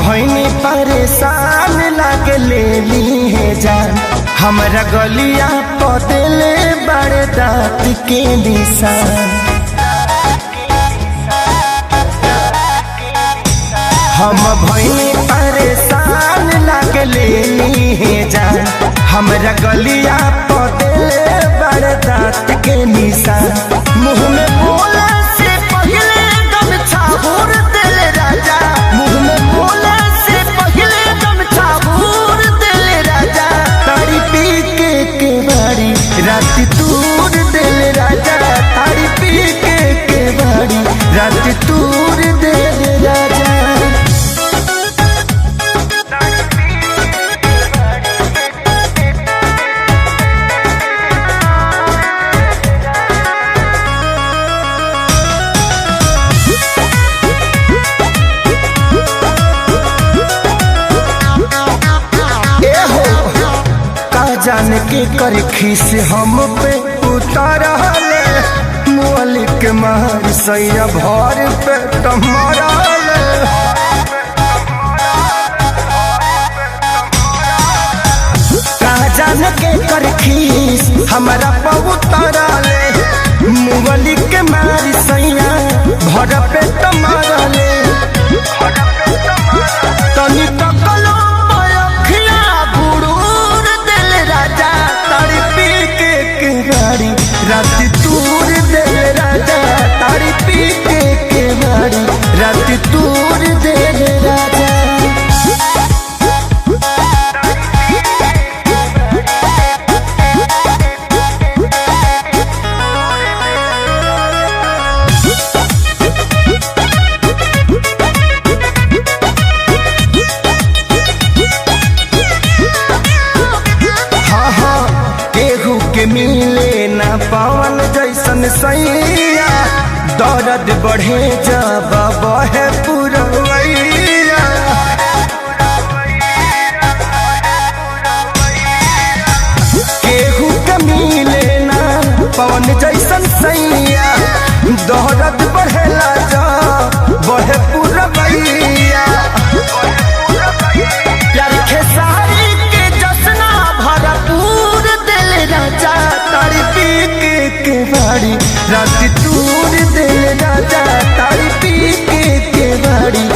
भइनी परेशान लागे ले ली है जान। हमरा गलिया पदेले बड़े दाँत के निशान। हम भइनी परेशान लागे ले ली है जान। हमरा गलिया पदेले बड़े दाँत के निशान। मुँह में बोले से पहले गमछा भूर देले राजा। मुँह में बोले से पहले गमछा भूर देले राजा। तारी पी के बारी रात तूर देले राजा। तारी पी के बारी रात तूर देले राजा। जाने के कर खीस हम पे उतारले। मुअली के मार सैया भर पे टमारले। कहा जाने के कर खीस हमारा पे उतारले। मुअली के मार सैया भर पे टमारले। तनी तकलो अखिया बुड़ूर देले राजा। तारी पी के बारी रात तूर देले राजा। तारी पी के बारी रात तूर देले राजा। मिले ना पवन जैसन सैया। दर्द बढ़े जब बहे पुरवैया। केहू के मिले ना पवन जैसन सैया। दर्द बढ़ेला जब बहे पुरवैया। प्यार खेसारी के जसना भरपूर देले राजा। तारी पी के बारी रात तूर देले राजा। तारी पी के बारी